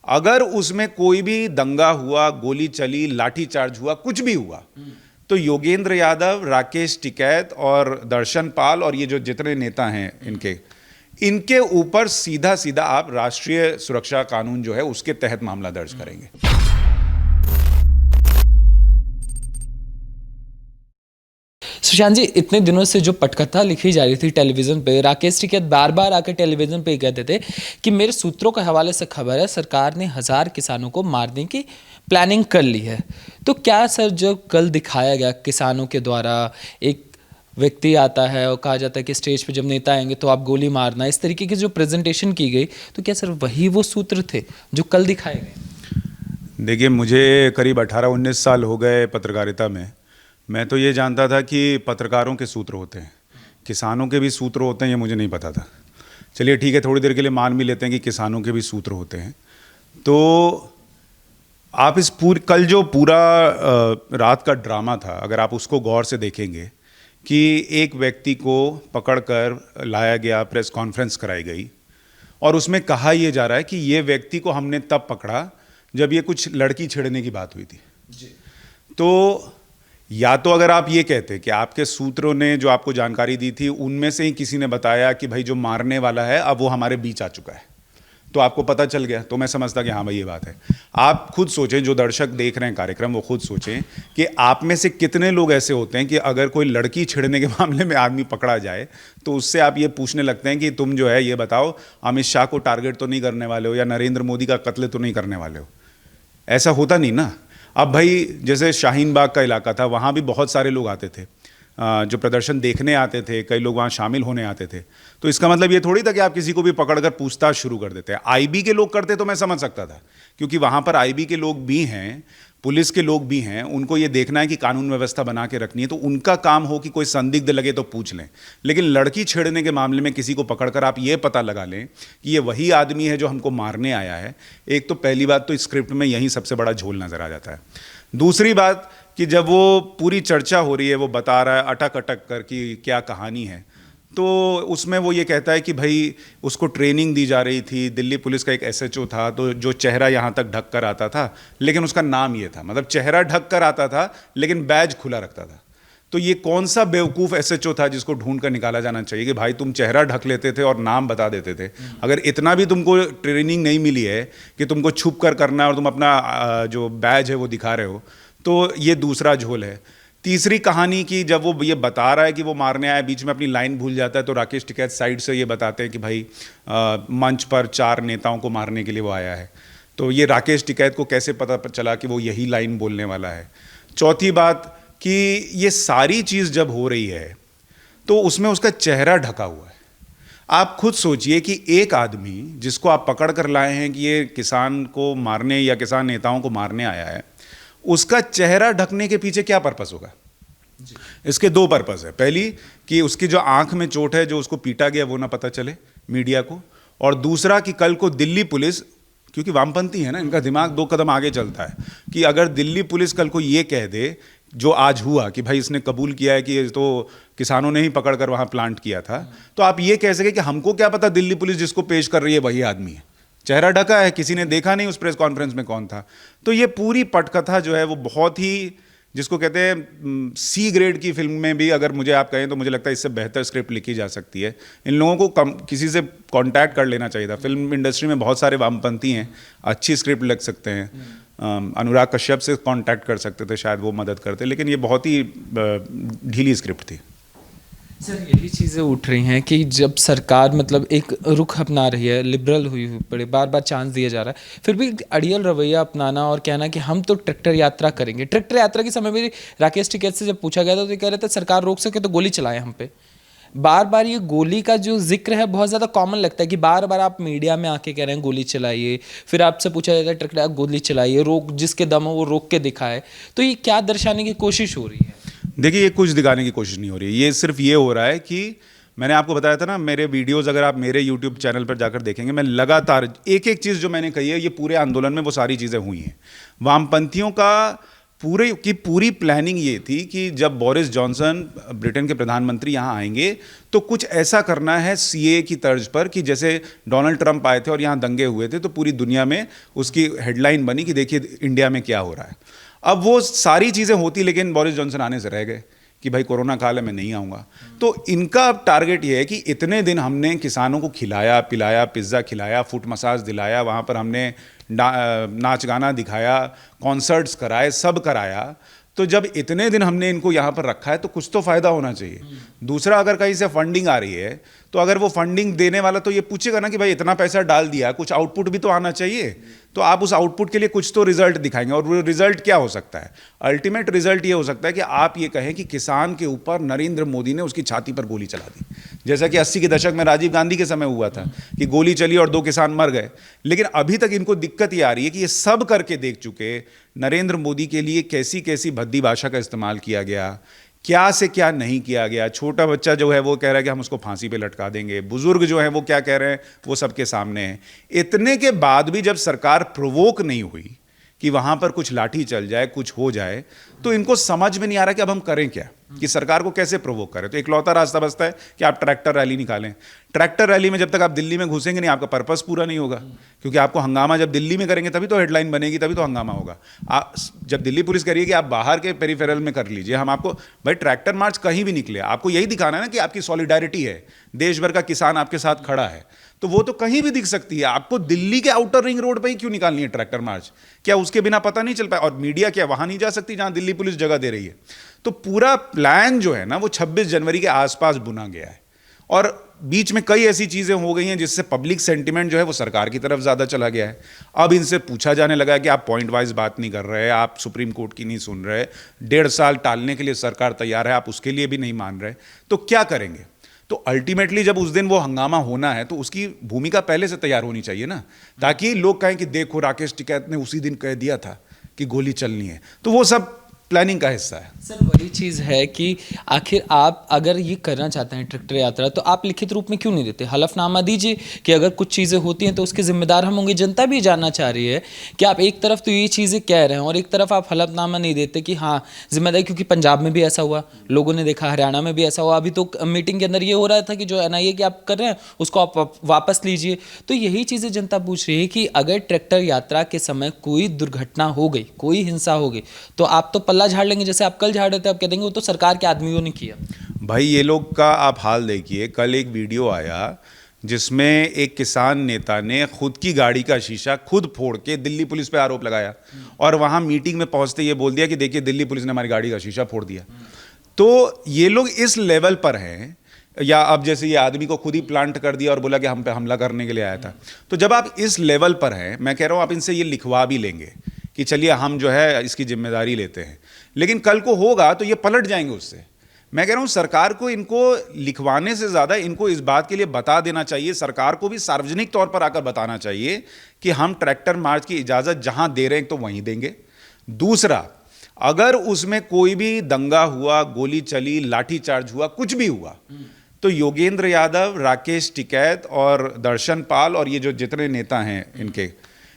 अगर उसमें कोई भी दंगा हुआ, गोली चली, लाठीचार्ज हुआ, कुछ भी हुआ, तो योगेंद्र यादव, राकेश टिकैत और दर्शन पाल और ये जो जितने नेता हैं इनके ऊपर सीधा सीधा आप राष्ट्रीय सुरक्षा कानून जो है उसके तहत मामला दर्ज करेंगे। सुशांत जी, इतने दिनों से जो पटकथा लिखी जा रही थी टेलीविजन पे, राकेश टिकैत बार बार आकर टेलीविजन पे कहते थे कि मेरे सूत्रों के हवाले से खबर है सरकार ने 1000 किसानों को मारने की प्लानिंग कर ली है। तो क्या सर जो कल दिखाया गया किसानों के द्वारा, एक व्यक्ति आता है और कहा जाता है कि स्टेज पे जब नेता आएंगे तो आप गोली मारना, इस तरीके की जो प्रेजेंटेशन की गई, तो क्या सर वही वो सूत्र थे जो कल दिखाए गए? देखिए, मुझे करीब 18-19 साल हो गए पत्रकारिता में। मैं तो ये जानता था कि पत्रकारों के सूत्र होते हैं, किसानों के भी सूत्र होते हैं, ये मुझे नहीं पता था। चलिए ठीक है, थोड़ी देर के लिए मान भी लेते हैं कि किसानों के भी सूत्र होते हैं। तो आप इस कल जो पूरा रात का ड्रामा था, अगर आप उसको गौर से देखेंगे कि एक व्यक्ति को पकड़कर लाया गया, प्रेस कॉन्फ्रेंस कराई गई और उसमें कहा यह जा रहा है कि ये व्यक्ति को हमने तब पकड़ा जब ये कुछ लड़की छेड़ने की बात हुई थी जी। तो या तो अगर आप ये कहते कि आपके सूत्रों ने जो आपको जानकारी दी थी उनमें से ही किसी ने बताया कि भाई जो मारने वाला है अब वो हमारे बीच आ चुका है, तो आपको पता चल गया, तो मैं समझता कि हाँ भाई ये बात है। आप खुद सोचें, जो दर्शक देख रहे हैं कार्यक्रम वो खुद सोचें कि आप में से कितने लोग ऐसे होते हैं कि अगर कोई लड़की छेड़ने के मामले में आदमी पकड़ा जाए तो उससे आप ये पूछने लगते हैं कि तुम जो है ये बताओ अमित शाह को टारगेट तो नहीं करने वाले हो या नरेंद्र मोदी का कत्ल तो नहीं करने वाले हो। ऐसा होता नहीं ना। अब भाई जैसे शाहीन बाग का इलाका था, वहाँ भी बहुत सारे लोग आते थे जो प्रदर्शन देखने आते थे, कई लोग वहाँ शामिल होने आते थे। तो इसका मतलब ये थोड़ी था कि आप किसी को भी पकड़कर पूछताछ शुरू कर देते हैं। आईबी के लोग करते तो मैं समझ सकता था, क्योंकि वहाँ पर आईबी के लोग भी हैं, पुलिस के लोग भी हैं, उनको ये देखना है कि कानून व्यवस्था बना के रखनी है, तो उनका काम हो कि कोई संदिग्ध लगे तो पूछ लें। लेकिन लड़की छेड़ने के मामले में किसी को पकड़कर आप ये पता लगा लें कि ये वही आदमी है जो हमको मारने आया है, एक तो पहली बात तो स्क्रिप्ट में यही सबसे बड़ा झोल नजर आ जाता है। दूसरी बात कि जब वो पूरी चर्चा हो रही है, वो बता रहा है अटक अटक कर कि क्या कहानी है, तो उसमें वो ये कहता है कि भाई उसको ट्रेनिंग दी जा रही थी, दिल्ली पुलिस का एक एसएचओ था तो जो चेहरा यहाँ तक ढक कर आता था, लेकिन उसका नाम ये था, मतलब चेहरा ढक कर आता था लेकिन बैज खुला रखता था। तो ये कौन सा बेवकूफ़ एसएचओ था जिसको ढूंढ कर निकाला जाना चाहिए कि भाई तुम चेहरा ढक लेते थे और नाम बता देते थे। अगर इतना भी तुमको ट्रेनिंग नहीं मिली है कि तुमको छुप कर करना है और तुम अपना जो बैज है वो दिखा रहे हो, तो ये दूसरा झोल है। तीसरी कहानी की जब वो ये बता रहा है कि वो मारने आया, बीच में अपनी लाइन भूल जाता है, तो राकेश टिकैत साइड से ये बताते हैं कि भाई मंच पर 4 नेताओं को मारने के लिए वो आया है। तो ये राकेश टिकैत को कैसे पता चला कि वो यही लाइन बोलने वाला है। चौथी बात कि ये सारी चीज़ जब हो रही है तो उसमें उसका चेहरा ढका हुआ है। आप खुद सोचिए कि एक आदमी जिसको आप पकड़ कर लाए हैं कि ये किसान को मारने या किसान नेताओं को मारने आया है, उसका चेहरा ढकने के पीछे क्या पर्पस होगा? इसके 2 पर्पस है। पहली कि उसकी जो आंख में चोट है, जो उसको पीटा गया, वो ना पता चले मीडिया को, और दूसरा कि कल को दिल्ली पुलिस, क्योंकि वामपंथी है ना, इनका दिमाग 2 कदम आगे चलता है, कि अगर दिल्ली पुलिस कल को ये कह दे जो आज हुआ कि भाई इसने कबूल किया है कि तो किसानों ने ही पकड़कर वहां प्लांट किया था, तो आप ये कह सके कि हमको क्या पता दिल्ली पुलिस जिसको पेश कर रही है वही आदमी है, चेहरा ढका है, किसी ने देखा नहीं उस प्रेस कॉन्फ्रेंस में कौन था। तो ये पूरी पटकथा जो है वो बहुत ही, जिसको कहते हैं सी ग्रेड की फिल्म में भी अगर मुझे आप कहें तो मुझे लगता है इससे बेहतर स्क्रिप्ट लिखी जा सकती है। इन लोगों को किसी से कांटेक्ट कर लेना चाहिए था। फिल्म इंडस्ट्री में बहुत सारे वामपंथी हैं, अच्छी स्क्रिप्ट लिख सकते हैं। अनुराग कश्यप से कांटेक्ट कर सकते थे, शायद वो मदद करते, लेकिन ये बहुत ही ढीली स्क्रिप्ट थी। सर यही चीज़ें उठ रही हैं कि जब सरकार मतलब एक रुख अपना रही है, लिबरल हुई पड़े, बार बार चांस दिया जा रहा है, फिर भी अड़ियल रवैया अपनाना और कहना कि हम तो ट्रैक्टर यात्रा करेंगे। ट्रैक्टर यात्रा के समय भी राकेश टिकैत से जब पूछा गया था तो ये कह रहे थे सरकार रोक सके तो गोली चलाए हम पे। बार बार ये गोली का जो जिक्र है बहुत ज़्यादा कॉमन लगता है कि बार बार आप मीडिया में आके कह रहे हैं गोली चलाइए, फिर आपसे पूछा जाता है ट्रैक्टर गोली चलाइए, रोक, जिसके दम हो वो रोक के दिखाए। तो ये क्या दर्शाने की कोशिश हो रही है? देखिए, ये कुछ दिखाने की कोशिश नहीं हो रही है, ये सिर्फ ये हो रहा है कि मैंने आपको बताया था ना, मेरे वीडियोस अगर आप मेरे यूट्यूब चैनल पर जाकर देखेंगे, मैं लगातार एक एक चीज़ जो मैंने कही है, ये पूरे आंदोलन में वो सारी चीज़ें हुई हैं। वामपंथियों का पूरे की पूरी प्लानिंग ये थी कि जब बोरिस जॉनसन ब्रिटेन के प्रधानमंत्री यहाँ आएंगे तो कुछ ऐसा करना है सीए की तर्ज पर कि जैसे डोनाल्ड ट्रंप आए थे और यहाँ दंगे हुए थे तो पूरी दुनिया में उसकी हेडलाइन बनी कि देखिए इंडिया में क्या हो रहा है। अब वो सारी चीज़ें होती लेकिन बोरिस जॉनसन आने से रह गए कि भाई कोरोना काल है मैं नहीं आऊँगा। तो इनका अब टारगेट ये है कि इतने दिन हमने किसानों को खिलाया पिलाया, पिज़्ज़ा खिलाया, फुट मसाज दिलाया, वहाँ पर हमने नाच गाना दिखाया, कॉन्सर्ट्स कराए, सब कराया। तो जब इतने दिन हमने इनको यहाँ पर रखा है तो कुछ तो फ़ायदा होना चाहिए। दूसरा, अगर कहीं से फंडिंग आ रही है तो अगर वो फंडिंग देने वाला तो ये पूछेगा ना कि भाई इतना पैसा डाल दिया, कुछ आउटपुट भी तो आना चाहिए। तो आप उस आउटपुट के लिए कुछ तो रिजल्ट दिखाएंगे और वो रिजल्ट क्या हो सकता है? अल्टीमेट रिजल्ट ये हो सकता है कि आप ये कहें कि किसान के ऊपर नरेंद्र मोदी ने उसकी छाती पर गोली चला दी, जैसा कि 80 के दशक में राजीव गांधी के समय हुआ था कि गोली चली और 2 किसान मर गए। लेकिन अभी तक इनको दिक्कत ये आ रही है कि ये सब करके देख चुके, नरेंद्र मोदी के लिए कैसी कैसी भद्दी भाषा का इस्तेमाल किया गया, क्या से क्या नहीं किया गया। छोटा बच्चा जो है वो कह रहा है कि हम उसको फांसी पे लटका देंगे, बुजुर्ग जो है वो क्या कह रहे हैं वो सबके सामने है। इतने के बाद भी जब सरकार प्रोवोक नहीं हुई कि वहाँ पर कुछ लाठी चल जाए, कुछ हो जाए, तो इनको समझ में नहीं आ रहा कि अब हम करें क्या, कि सरकार को कैसे प्रोवोक करें। तो इकलौता रास्ता बचता है कि आप ट्रैक्टर रैली निकालें। ट्रैक्टर रैली में जब तक आप दिल्ली में घुसेंगे नहीं, आपका पर्पस पूरा नहीं होगा, क्योंकि आपको हंगामा जब दिल्ली में करेंगे तभी तो हेडलाइन बनेगी, तभी तो हंगामा होगा। आप जब दिल्ली पुलिस करिए कि आप बाहर के पेरिफेरल में कर लीजिए, हम आपको भाई ट्रैक्टर मार्च कहीं भी निकले, आपको यही दिखाना है ना कि आपकी सॉलिडारिटी है, देश भर का किसान आपके साथ खड़ा है, तो वो तो कहीं भी दिख सकती है। आपको दिल्ली के आउटर रिंग रोड पे ही क्यों निकालनी है ट्रैक्टर मार्च? क्या उसके बिना पता नहीं चल पाया? और मीडिया क्या वहां नहीं जा सकती जहां दिल्ली पुलिस जगह दे रही है? तो पूरा प्लान जो है ना वो 26 जनवरी के आसपास बुना गया है और बीच में कई ऐसी चीजें हो गई हैं जिससे पब्लिक सेंटिमेंट जो है वो सरकार की तरफ ज्यादा चला गया है। अब इनसे पूछा जाने लगा है कि आप पॉइंट वाइज बात नहीं कर रहे, आप सुप्रीम कोर्ट की नहीं सुन रहे, 1.5 साल टालने के लिए सरकार तैयार है, आप उसके लिए भी नहीं मान रहे, तो क्या करेंगे? तो अल्टीमेटली जब उस दिन वो हंगामा होना है तो उसकी भूमिका पहले से तैयार होनी चाहिए ना, ताकि लोग कहें कि देखो राकेश टिकैत ने उसी दिन कह दिया था कि गोली चलनी है। तो वो सब प्लानिंग का हिस्सा है। सर वही चीज़ है कि आखिर आप अगर ये करना चाहते हैं ट्रैक्टर यात्रा, तो आप लिखित रूप में क्यों नहीं देते? हलफनामा दीजिए कि अगर कुछ चीज़ें होती हैं तो उसके जिम्मेदार हम होंगे। जनता भी जानना चाह रही है कि आप एक तरफ तो ये चीज़ें कह रहे हैं और एक तरफ आप हलफनामा नहीं देते कि हाँ जिम्मेदारी, क्योंकि पंजाब में भी ऐसा हुआ, लोगों ने देखा, हरियाणा में भी ऐसा हुआ। अभी तो मीटिंग के अंदर ये हो रहा था कि जो एनआईए की आप कर रहे हैं उसको आप वापस लीजिए। तो यही चीज़ें जनता पूछ रही है कि अगर ट्रैक्टर यात्रा के समय कोई दुर्घटना हो गई, कोई हिंसा हो गई, तो आप तो पल्ला झाड़ लेंगे, जैसे आप कल झाड़ रहे थे, आप कह देंगे वो तो सरकार के आदमियों ने किया। भाई ये लोग का आप हाल देखिए। कल एक वीडियो आया जिसमें एक किसान नेता ने खुद की गाड़ी का शीशा खुद फोड़ के दिल्ली पुलिस पे आरोप लगाया और वहां मीटिंग में पहुंचते ये बोल दिया कि देखिए दिल्ली पुलिस ने हमारी गाड़ी का शीशा फोड़ दिया। तो ये लोग इस लेवल पर हैं। या अब जैसे ये आदमी को खुद ही प्लांट कर दिया और बोला कि हम पे हमला करने के लिए आया था। तो जब आप इस लेवल पर हैं, मैं कह रहा हूं आप इनसे ये लिखवा भी लेंगे कि चलिए हम जो है इसकी जिम्मेदारी लेते हैं, लेकिन कल को होगा तो ये पलट जाएंगे उससे। मैं कह रहा हूं सरकार को इनको लिखवाने से ज़्यादा इनको इस बात के लिए बता देना चाहिए, सरकार को भी सार्वजनिक तौर पर आकर बताना चाहिए कि हम ट्रैक्टर मार्च की इजाज़त जहां दे रहे हैं तो वहीं देंगे। दूसरा, अगर उसमें कोई भी दंगा हुआ, गोली चली, लाठी चार्ज हुआ, कुछ भी हुआ, तो योगेंद्र यादव, राकेश टिकैत और दर्शन पाल और ये जो जितने नेता हैं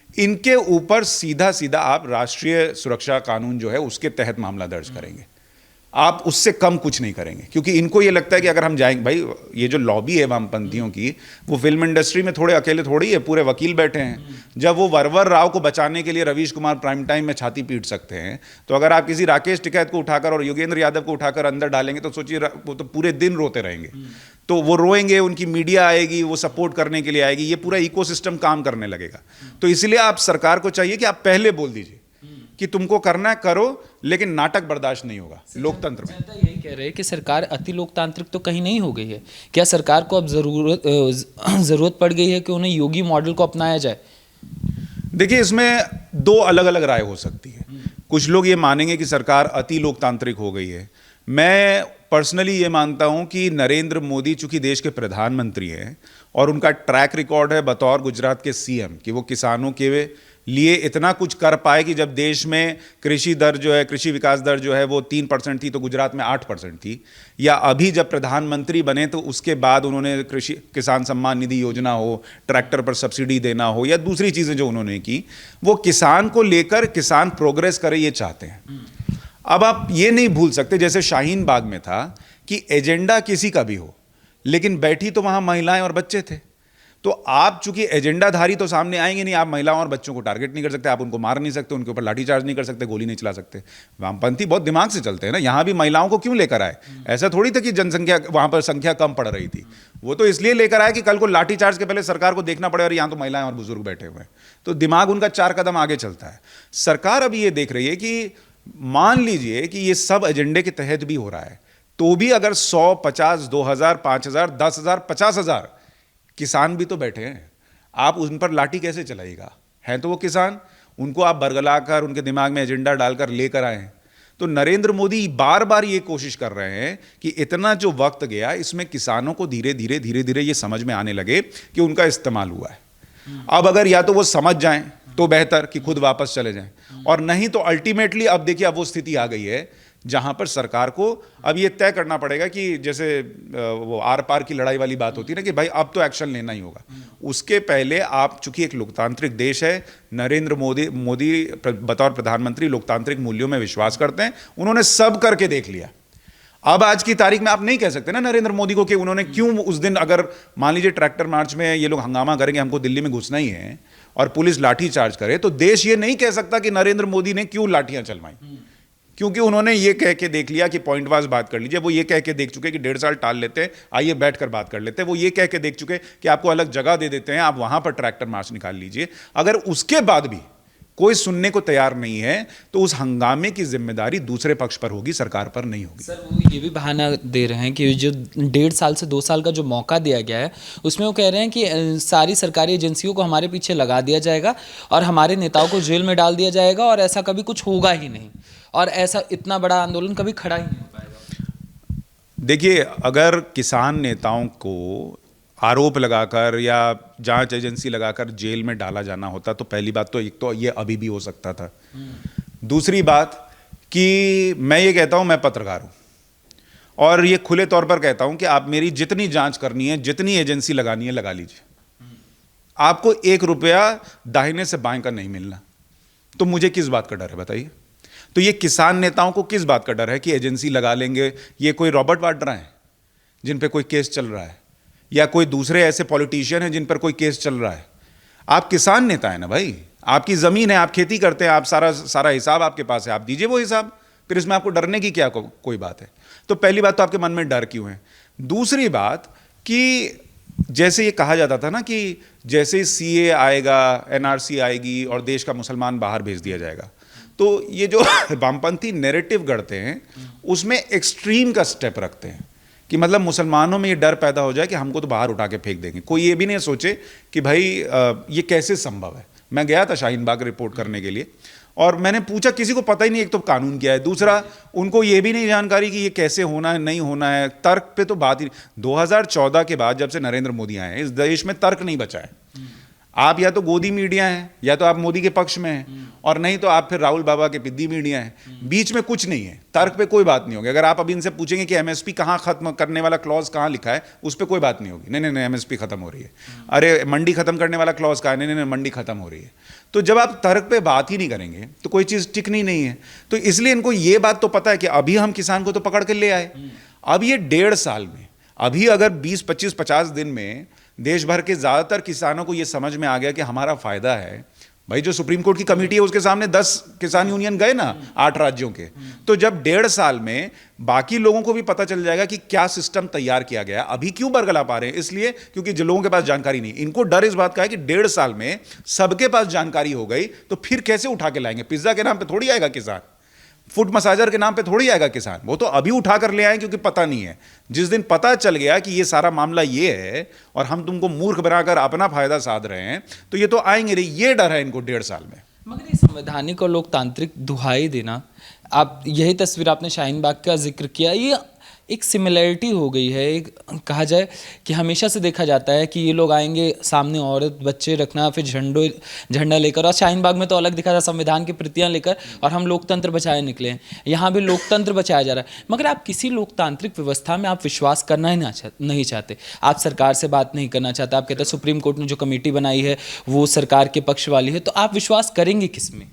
इनके ऊपर सीधा सीधा आप राष्ट्रीय सुरक्षा कानून जो है उसके तहत मामला दर्ज करेंगे। आप उससे कम कुछ नहीं करेंगे, क्योंकि इनको ये लगता है कि अगर हम जाएंगे, भाई ये जो लॉबी है वामपंथियों की, वो फिल्म इंडस्ट्री में थोड़े अकेले थोड़ी है, पूरे वकील बैठे हैं। जब वो वरवर राव को बचाने के लिए रवीश कुमार प्राइम टाइम में छाती पीट सकते हैं, तो अगर आप किसी राकेश टिकैत को उठाकर और योगेंद्र यादव को उठाकर अंदर डालेंगे तो सोचिए वो तो पूरे दिन रोते रहेंगे। तो वो रोएंगे, उनकी मीडिया आएगी, वो सपोर्ट करने के लिए आएगी, ये पूरा इकोसिस्टम काम करने लगेगा। तो इसलिए आप सरकार को चाहिए कि आप पहले बोल दीजिए कि तुमको करना है करो, लेकिन नाटक बर्दाश्त नहीं होगा लोकतंत्र में। जनता यही कह रहे हैं कि सरकार अति लोकतांत्रिक तो कहीं नहीं हो गई है। क्या सरकार को अब जरूरत पड़ गई है कि उन्हें योगी मॉडल को अपनाया जाए? देखिए, इसमें 2 अलग अलग राय हो सकती है। कुछ लोग ये मानेंगे कि सरकार अति लोकतांत्रिक हो गई है। मैं पर्सनली ये मानता हूं कि नरेंद्र मोदी चूंकि देश के प्रधानमंत्री हैं और उनका ट्रैक रिकॉर्ड है बतौर गुजरात के सीएम कि वो किसानों के लिए इतना कुछ कर पाए कि जब देश में कृषि दर जो है, कृषि विकास दर जो है वो 3% थी तो गुजरात में 8% थी, या अभी जब प्रधानमंत्री बने तो उसके बाद उन्होंने कृषि किसान सम्मान निधि योजना हो, ट्रैक्टर पर सब्सिडी देना हो, या दूसरी चीज़ें जो उन्होंने की, वो किसान को लेकर किसान प्रोग्रेस करे ये चाहते हैं। अब आप ये नहीं भूल सकते, जैसे शाहीन बाग में था कि एजेंडा किसी का भी हो, लेकिन बैठी तो वहाँ महिलाएं और बच्चे थे। तो आप चूंकि एजेंडाधारी तो सामने आएंगे नहीं, आप महिलाओं और बच्चों को टारगेट नहीं कर सकते, आप उनको मार नहीं सकते, उनके ऊपर लाठीचार्ज नहीं कर सकते, गोली नहीं चला सकते। वामपंथी बहुत दिमाग से चलते हैं ना, यहाँ भी महिलाओं को क्यों लेकर आए? ऐसा थोड़ी था कि जनसंख्या वहाँ पर संख्या कम पड़ रही थी, वो तो इसलिए लेकर आए कि कल को लाठीचार्ज के पहले सरकार को देखना पड़े और यहाँ तो महिलाएं और बुजुर्ग बैठे हुए हैं। तो दिमाग उनका 4 कदम आगे चलता है। सरकार अभी ये देख रही है कि मान लीजिए कि ये सब एजेंडे के तहत भी हो रहा है, तो भी अगर 100, 50, 2000, 5000, 10,000, 50,000 किसान भी तो बैठे हैं, आप उन पर लाठी कैसे चलाइएगा? हैं तो वो किसान, उनको आप बरगलाकर उनके दिमाग में एजेंडा डालकर लेकर आए हैं। तो नरेंद्र मोदी बार बार ये कोशिश कर रहे हैं कि इतना जो वक्त गया इसमें किसानों को धीरे धीरे ये समझ में आने लगे कि उनका इस्तेमाल हुआ है। अब अगर या तो वो समझ जाएं तो बेहतर कि खुद वापस चले जाएं, और नहीं तो अल्टीमेटली अब देखिए अब वो स्थिति आ गई है जहां पर सरकार को अब ये तय करना पड़ेगा कि जैसे वो आर पार की लड़ाई वाली बात होती है ना कि भाई अब तो एक्शन लेना ही होगा। उसके पहले आप, चूंकि एक लोकतांत्रिक देश है, नरेंद्र मोदी बतौर प्रधानमंत्री लोकतांत्रिक मूल्यों में विश्वास करते हैं, उन्होंने सब करके देख लिया। अब आज की तारीख में आप नहीं कह सकते ना नरेंद्र मोदी को कि उन्होंने क्यों उस दिन, अगर मान लीजिए ट्रैक्टर मार्च में ये लोग हंगामा करेंगे, हमको दिल्ली में घुसना ही है, और पुलिस लाठी चार्ज करे, तो देश ये नहीं कह सकता कि नरेंद्र मोदी ने क्यों लाठियां चलवाई, क्योंकि उन्होंने ये कह के देख लिया कि पॉइंट वाइज बात कर लीजिए। वो ये कह के देख चुके कि 1.5 साल टाल लेते हैं, आइए बैठकर बात कर लेते हैं। वो ये कह के देख चुके कि आपको अलग जगह दे देते हैं, आप वहां पर ट्रैक्टर मार्च निकाल लीजिए। अगर उसके बाद भी कोई सुनने को तैयार नहीं है तो उस हंगामे की जिम्मेदारी दूसरे पक्ष पर होगी, सरकार पर नहीं होगी। सर वो ये भी बहाना दे रहे हैं कि जो 1.5 साल से 2 साल का जो मौका दिया गया है उसमें वो कह रहे हैं कि सारी सरकारी एजेंसियों को हमारे पीछे लगा दिया जाएगा और हमारे नेताओं को जेल में डाल दिया जाएगा और ऐसा कभी कुछ होगा ही नहीं, और ऐसा इतना बड़ा आंदोलन कभी खड़ा ही नहीं हो पाएगा। देखिए, अगर किसान नेताओं को आरोप लगाकर या जांच एजेंसी लगाकर जेल में डाला जाना होता तो पहली बात तो एक तो ये अभी भी हो सकता था। दूसरी बात कि मैं ये कहता हूं, मैं पत्रकार हूं और ये खुले तौर पर कहता हूं कि आप मेरी जितनी जांच करनी है, जितनी एजेंसी लगानी है लगा लीजिए, आपको 1 रुपया दाहिने से बाएं का नहीं मिलना। तो मुझे किस बात का डर है बताइए? तो ये किसान नेताओं को किस बात का डर है कि एजेंसी लगा लेंगे? ये कोई रॉबर्ट वाड्रा है जिन पे कोई केस चल रहा है, या कोई दूसरे ऐसे पॉलिटिशियन हैं जिन पर कोई केस चल रहा है? आप किसान नेता है ना भाई, आपकी जमीन है, आप खेती करते हैं, आप सारा हिसाब आपके पास है, आप दीजिए वो हिसाब, फिर इसमें आपको डरने की क्या कोई बात है? तो पहली बात तो आपके मन में डर क्यों है? दूसरी बात कि जैसे ये कहा जाता था ना कि जैसे सीए आएगा, एनआरसी आएगी और देश का मुसलमान बाहर भेज दिया जाएगा, तो ये जो वामपंथी नैरेटिव गढ़ते हैं उसमें एक्सट्रीम का स्टेप रखते हैं कि मतलब मुसलमानों में ये डर पैदा हो जाए कि हमको तो बाहर उठा के फेंक देंगे। कोई ये भी नहीं सोचे कि भाई ये कैसे संभव है। मैं गया था शाहीन बाग रिपोर्ट करने के लिए और मैंने पूछा, किसी को पता ही नहीं, एक तो कानून क्या है, दूसरा उनको ये भी नहीं जानकारी कि ये कैसे होना है, नहीं होना है। तर्क पे तो बात ही 2014 के बाद जब से नरेंद्र मोदी आए हैं इस देश में तर्क नहीं बचा है। आप या तो गोदी मीडिया हैं, या तो आप मोदी के पक्ष में हैं, और नहीं तो आप फिर राहुल बाबा के पिद्दी मीडिया हैं। बीच में कुछ नहीं है, तर्क पे कोई बात नहीं होगी। अगर आप अभी इनसे पूछेंगे कि एमएसपी कहाँ खत्म करने वाला क्लॉज कहाँ लिखा है, उस पर कोई बात नहीं होगी। नहीं एमएसपी खत्म हो रही है। अरे मंडी खत्म करने वाला क्लॉज कहाँ है? नहीं मंडी खत्म हो रही है। तो जब आप तर्क पे बात ही नहीं करेंगे तो कोई चीज़ टिकनी नहीं है। तो इसलिए इनको ये बात तो पता है कि अभी हम किसान को तो पकड़ के ले आए, अब ये 1.5 साल में, अभी अगर 20, 25, 50 दिन में देश भर के ज़्यादातर किसानों को ये समझ में आ गया कि हमारा फ़ायदा है। भाई जो सुप्रीम कोर्ट की कमेटी है उसके सामने 10 किसान यूनियन गए ना, 8 राज्यों के। तो जब 1.5 साल में बाकी लोगों को भी पता चल जाएगा कि क्या सिस्टम तैयार किया गया। अभी क्यों बरगला पा रहे हैं? इसलिए क्योंकि जिन लोगों के पास जानकारी नहीं, इनको डर इस बात का है कि 1.5 साल में सबके पास जानकारी हो गई तो फिर कैसे उठा के लाएंगे? पिज्जा के नाम पर थोड़ी आएगा किसान, फुट मसाजर के नाम पे थोड़ी आएगा किसान। वो तो अभी उठा कर ले आए क्योंकि पता नहीं है। जिस दिन पता चल गया कि ये सारा मामला ये है और हम तुमको मूर्ख बनाकर अपना फायदा साध रहे हैं, तो ये तो आएंगे नहीं। ये डर है इनको 1.5 साल में। मगर ये संवैधानिक और लोकतांत्रिक दुहाई देना, आप यही तस्वीर आपने शाहीन बाग का जिक्र किया, एक सिमिलैरिटी हो गई है। एक कहा जाए कि हमेशा से देखा जाता है कि ये लोग आएंगे, सामने औरत बच्चे रखना, फिर झंडा लेकर, और शाहीन बाग में तो अलग दिखा था, संविधान की प्रतियां लेकर, और हम लोकतंत्र बचाए निकले हैं। यहाँ भी लोकतंत्र बचाया जा रहा है, मगर आप किसी लोकतांत्रिक व्यवस्था में आप विश्वास करना ही नहीं चाहते। आप सरकार से बात नहीं करना चाहते। आप कहते हैं सुप्रीम कोर्ट ने जो कमेटी बनाई है वो सरकार के पक्ष वाली है, तो आप विश्वास करेंगे किसमें?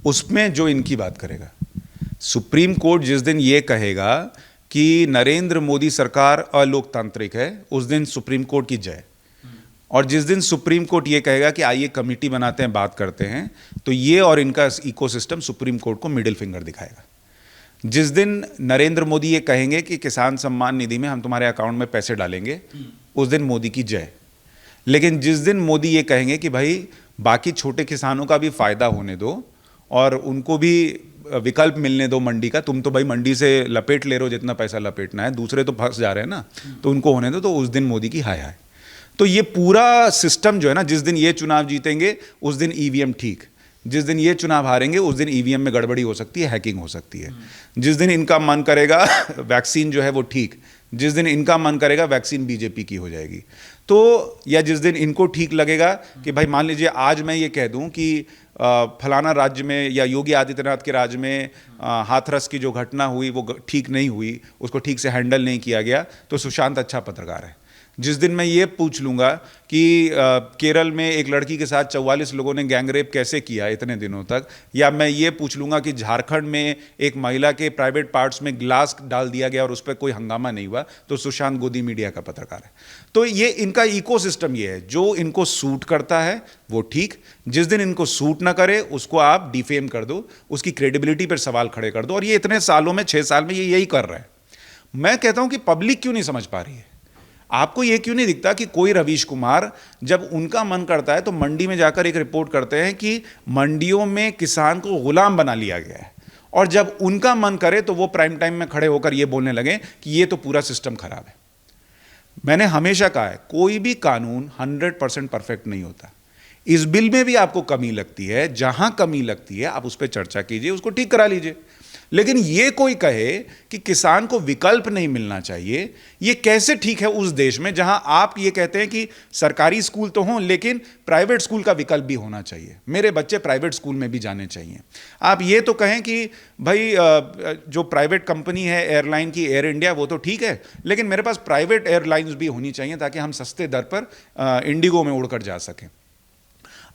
उसमें जो इनकी बात करेगा। सुप्रीम कोर्ट जिस दिन ये कहेगा कि नरेंद्र मोदी सरकार अलोकतांत्रिक है, उस दिन सुप्रीम कोर्ट की जय। और जिस दिन सुप्रीम कोर्ट ये कहेगा कि आइए कमेटी बनाते हैं, बात करते हैं, तो ये और इनका इकोसिस्टम सुप्रीम कोर्ट को मिडिल फिंगर दिखाएगा। जिस दिन नरेंद्र मोदी ये कहेंगे कि किसान सम्मान निधि में हम तुम्हारे अकाउंट में पैसे डालेंगे, उस दिन मोदी की जय। लेकिन जिस दिन मोदी ये कहेंगे कि भाई बाकी छोटे किसानों का भी फायदा होने दो और उनको भी विकल्प मिलने दो मंडी का, तुम तो भाई मंडी से लपेट ले रहे हो जितना पैसा लपेटना है, दूसरे तो फंस जा रहे हैं ना, तो उनको होने दो, तो उस दिन मोदी की हाय हाय। तो ये पूरा सिस्टम जो है ना, जिस दिन ये चुनाव जीतेंगे उस दिन ईवीएम ठीक, जिस दिन ये चुनाव हारेंगे उस दिन ईवीएम में गड़बड़ी हो सकती है, हैकिंग हो सकती है। जिस दिन इनका मन करेगा वैक्सीन जो है वो ठीक, जिस दिन इनका मन करेगा वैक्सीन बीजेपी की हो जाएगी। तो या जिस दिन इनको ठीक लगेगा कि भाई मान लीजिए आज मैं ये कह दूं कि फलाना राज्य में या योगी आदित्यनाथ के राज्य में हाथरस की जो घटना हुई वो ठीक नहीं हुई, उसको ठीक से हैंडल नहीं किया गया, तो सुशांत अच्छा पत्रकार है। जिस दिन मैं ये पूछ लूँगा कि केरल में एक लड़की के साथ 44 लोगों ने गैंगरेप कैसे किया इतने दिनों तक, या मैं ये पूछ लूँगा कि झारखंड में एक महिला के प्राइवेट पार्ट्स में ग्लास डाल दिया गया और उस पर कोई हंगामा नहीं हुआ, तो सुशांत गोदी मीडिया का पत्रकार है। तो ये इनका इकोसिस्टम ये है, जो इनको सूट करता है वो ठीक, जिस दिन इनको सूट ना करे उसको आप डिफेम कर दो, उसकी क्रेडिबिलिटी पर सवाल खड़े कर दो। और ये इतने सालों में 6 साल में ये यही कर रहा है। मैं कहता हूँ कि पब्लिक क्यों नहीं समझ पा रही है? आपको ये क्यों नहीं दिखता कि कोई रवीश कुमार जब उनका मन करता है तो मंडी में जाकर एक रिपोर्ट करते हैं कि मंडियों में किसान को गुलाम बना लिया गया है, और जब उनका मन करे तो वो प्राइम टाइम में खड़े होकर ये बोलने लगे कि ये तो पूरा सिस्टम खराब है। मैंने हमेशा कहा है कोई भी कानून 100% परफेक्ट नहीं होता। इस बिल में भी आपको कमी लगती है, जहां कमी लगती है आप उस पर चर्चा कीजिए, उसको ठीक करा लीजिए। लेकिन ये कोई कहे कि किसान को विकल्प नहीं मिलना चाहिए, ये कैसे ठीक है उस देश में जहां आप ये कहते हैं कि सरकारी स्कूल तो हों लेकिन प्राइवेट स्कूल का विकल्प भी होना चाहिए, मेरे बच्चे प्राइवेट स्कूल में भी जाने चाहिए। आप ये तो कहें कि भाई जो प्राइवेट कंपनी है एयरलाइन की, एयर इंडिया, वो तो ठीक है, लेकिन मेरे पास प्राइवेट एयरलाइंस भी होनी चाहिए ताकि हम सस्ते दर पर इंडिगो में उड़कर जा सकें।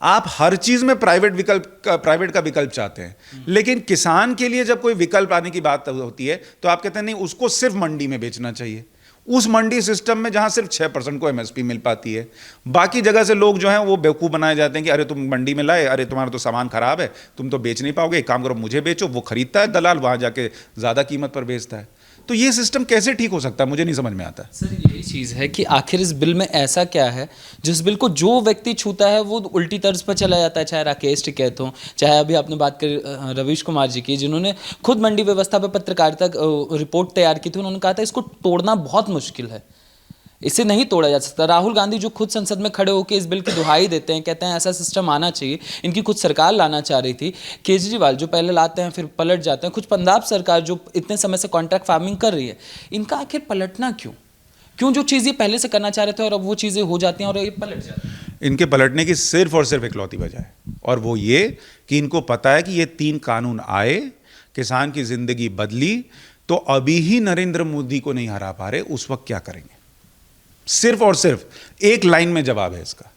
आप हर चीज में प्राइवेट का विकल्प चाहते हैं, लेकिन किसान के लिए जब कोई विकल्प आने की बात होती है तो आप कहते हैं नहीं, उसको सिर्फ मंडी में बेचना चाहिए, उस मंडी सिस्टम में जहां सिर्फ 6% को एमएसपी मिल पाती है। बाकी जगह से लोग जो हैं वो बेवकूफ़ बनाए जाते हैं कि अरे तुम मंडी में लाए, अरे तुम्हारा तो सामान खराब है, तुम तो बेच नहीं पाओगे, एक काम करो मुझे बेचो। वो खरीदता है दलाल, वहां जाके ज़्यादा कीमत पर बेचता है। तो ये सिस्टम कैसे ठीक हो सकता है, मुझे नहीं समझ में आता। सर यही चीज़ है कि आखिर इस बिल में ऐसा क्या है जिस बिल को जो व्यक्ति छूता है वो उल्टी तर्ज पर चला जाता है, चाहे राकेश टिकैत हो, चाहे अभी आपने बात करी रवीश कुमार जी की, जिन्होंने खुद मंडी व्यवस्था पर पत्रकारिता रिपोर्ट तैयार की थी। उन्होंने कहा था इसको तोड़ना बहुत मुश्किल है, इसे नहीं तोड़ा जा सकता। राहुल गांधी जो खुद संसद में खड़े होकर इस बिल की दुहाई देते हैं, कहते हैं ऐसा सिस्टम आना चाहिए, इनकी खुद सरकार लाना चाह रही थी। केजरीवाल जो पहले लाते हैं फिर पलट जाते हैं, कुछ पंजाब सरकार जो इतने समय से कॉन्ट्रैक्ट फार्मिंग कर रही है, इनका आखिर पलटना क्यों जो चीज़ ये पहले से करना चाह रहे थे और अब वो चीज़ें हो जाती हैं और ये पलट जाती हैं। इनके पलटने की सिर्फ और सिर्फ इकलौती वजह है, और वो ये कि इनको पता है कि ये 3 कानून आए, किसान की जिंदगी बदली, तो अभी ही नरेंद्र मोदी को नहीं हरा पा रहे, उस वक्त क्या करेंगे? सिर्फ और सिर्फ एक लाइन में जवाब है इसका।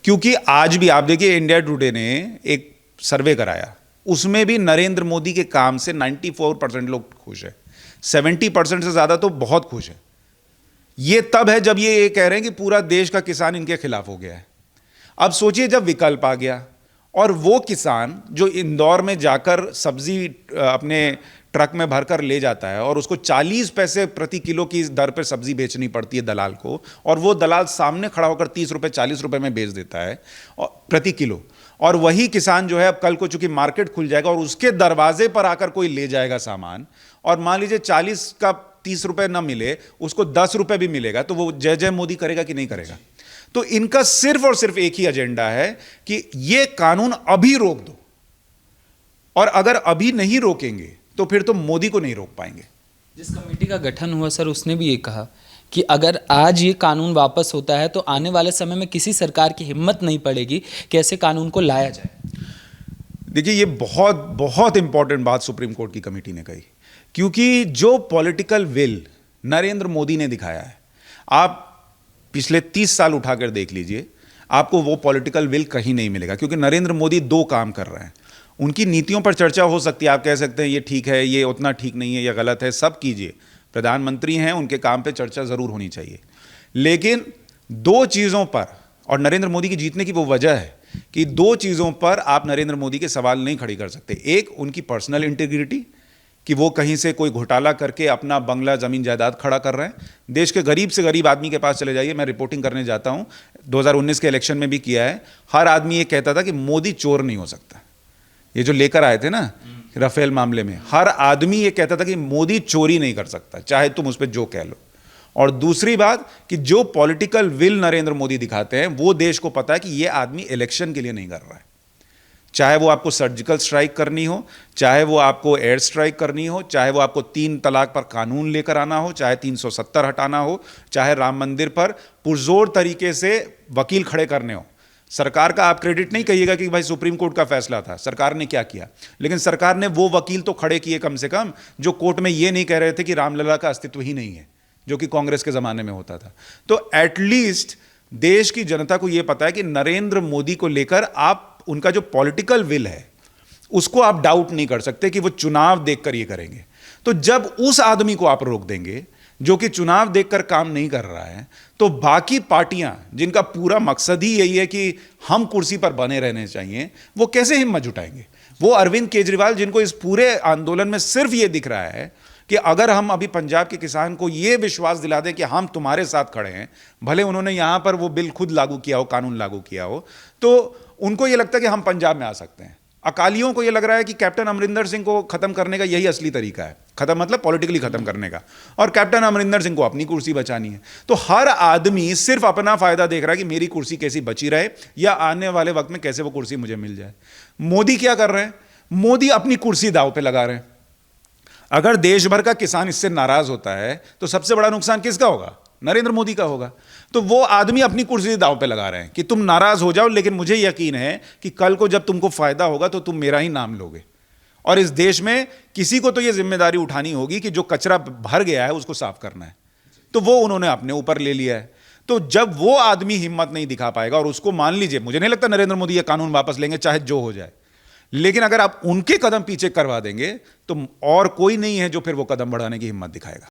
क्योंकि आज भी आप देखिए, इंडिया टुडे ने एक सर्वे कराया, उसमें भी नरेंद्र मोदी के काम से 94% लोग खुश है, 70% से ज्यादा तो बहुत खुश है। ये तब है जब ये कह रहे हैं कि पूरा देश का किसान इनके खिलाफ हो गया है। अब सोचिए जब विकल्प आ गया और वो किसान जो इंदौर में जाकर सब्जी अपने ट्रक में भरकर ले जाता है और उसको 40 पैसे प्रति किलो की दर पर सब्जी बेचनी पड़ती है दलाल को, और वो दलाल सामने खड़ा होकर 30 रुपए 40 रुपए में बेच देता है प्रति किलो, और वही किसान जो है अब कल को चूंकि मार्केट खुल जाएगा और उसके दरवाजे पर आकर कोई ले जाएगा सामान, और मान लीजिए 40 का 30 रुपए ना मिले, उसको 10 रुपए भी मिलेगा, तो वो जय जय मोदी करेगा कि नहीं करेगा? तो इनका सिर्फ और सिर्फ एक ही एजेंडा है कि ये कानून अभी रोक दो, और अगर अभी नहीं रोकेंगे तो फिर तो मोदी को नहीं रोक पाएंगे। जिस कमेटी का गठन हुआ सर, उसने भी ये कहा कि अगर आज ये कानून वापस होता है तो आने वाले समय में किसी सरकार की हिम्मत नहीं पड़ेगी कि ऐसे कानून को लाया जाए। देखिए, ये बहुत बहुत इंपॉर्टेंट बात सुप्रीम कोर्ट की कमेटी ने कही, क्योंकि जो पॉलिटिकल विल नरेंद्र मोदी ने दिखाया है, आप पिछले 30 साल उठाकर देख लीजिए, आपको वो पॉलिटिकल विल कहीं नहीं मिलेगा। क्योंकि नरेंद्र मोदी दो काम कर रहे हैं। उनकी नीतियों पर चर्चा हो सकती है, आप कह सकते हैं ये ठीक है, ये उतना ठीक नहीं है, ये गलत है, सब कीजिए, प्रधानमंत्री हैं, उनके काम पे चर्चा जरूर होनी चाहिए। लेकिन दो चीज़ों पर, और नरेंद्र मोदी की जीतने की वो वजह है कि दो चीज़ों पर आप नरेंद्र मोदी के सवाल नहीं खड़ी कर सकते। एक, उनकी पर्सनल इंटीग्रिटी, कि वो कहीं से कोई घोटाला करके अपना बंगला ज़मीन जायदाद खड़ा कर रहे हैं। देश के गरीब से गरीब आदमी के पास चले जाइए, मैं रिपोर्टिंग करने जाता हूं, 2019 के इलेक्शन में भी किया है। हर आदमी ये कहता था कि मोदी चोर नहीं हो सकता। ये जो लेकर आए थे ना राफेल मामले में, हर आदमी ये कहता था कि मोदी चोरी नहीं कर सकता, चाहे तुम उस पर जो कह लो। और दूसरी बात कि जो पॉलिटिकल विल नरेंद्र मोदी दिखाते हैं, वो देश को पता है कि ये आदमी इलेक्शन के लिए नहीं कर रहा है। चाहे वो आपको सर्जिकल स्ट्राइक करनी हो, चाहे वो आपको एयर स्ट्राइक करनी हो, चाहे वो आपको 3 तलाक पर कानून लेकर आना हो, चाहे 370 हटाना हो, चाहे राम मंदिर पर पुरजोर तरीके से वकील खड़े करने हो। सरकार का आप क्रेडिट नहीं कहिएगा कि भाई सुप्रीम कोर्ट का फैसला था, सरकार ने क्या किया, लेकिन सरकार ने वो वकील तो खड़े किए कम से कम, जो कोर्ट में ये नहीं कह रहे थे कि रामलला का अस्तित्व ही नहीं है, जो कि कांग्रेस के ज़माने में होता था। तो एटलीस्ट देश की जनता को यह पता है कि नरेंद्र मोदी को लेकर आप, उनका जो पॉलिटिकल विल है उसको आप डाउट नहीं कर सकते कि वो चुनाव देखकर ये करेंगे। तो जब उस आदमी को आप रोक देंगे जो कि चुनाव देखकर काम नहीं कर रहा है, तो बाकी पार्टियां जिनका पूरा मकसद ही यही है कि हम कुर्सी पर बने रहने चाहिए, वो कैसे हिम्मत जुटाएंगे? वो अरविंद केजरीवाल, जिनको इस पूरे आंदोलन में सिर्फ ये दिख रहा है कि अगर हम अभी पंजाब के किसान को ये विश्वास दिला दें कि हम तुम्हारे साथ खड़े हैं, भले उन्होंने यहां पर वो बिल खुद लागू किया हो, कानून लागू किया हो, तो उनको ये लगता है कि हम पंजाब में आ सकते हैं। अकालियों को ये लग रहा है कि कैप्टन अमरिंदर सिंह को खत्म करने का यही असली तरीका है, खत्म मतलब पॉलिटिकली खत्म करने का, और कैप्टन अमरिंदर सिंह को अपनी कुर्सी बचानी है। तो हर आदमी सिर्फ अपना फायदा देख रहा है कि मेरी कुर्सी कैसी बची रहे, या आने वाले वक्त में कैसे वो कुर्सी मुझे मिल जाए। मोदी क्या कर रहे हैं? मोदी अपनी कुर्सी दांव पे लगा रहे हैं। अगर देश भर का किसान इससे नाराज होता है तो सबसे बड़ा नुकसान किसका होगा? नरेंद्र मोदी का होगा। तो वो आदमी अपनी कुर्सी दांव पे लगा रहे हैं कि तुम नाराज हो जाओ, लेकिन मुझे यकीन है कि कल को जब तुमको फायदा होगा तो तुम मेरा ही नाम लोगे। और इस देश में किसी को तो ये जिम्मेदारी उठानी होगी कि जो कचरा भर गया है उसको साफ करना है, तो वो उन्होंने अपने ऊपर ले लिया है। तो जब वो आदमी हिम्मत नहीं दिखा पाएगा, और उसको मान लीजिए, मुझे नहीं लगता नरेंद्र मोदी ये कानून वापस लेंगे चाहे जो हो जाए, लेकिन अगर आप उनके कदम पीछे करवा देंगे तो और कोई नहीं है जो फिर वो कदम बढ़ाने की हिम्मत दिखाएगा।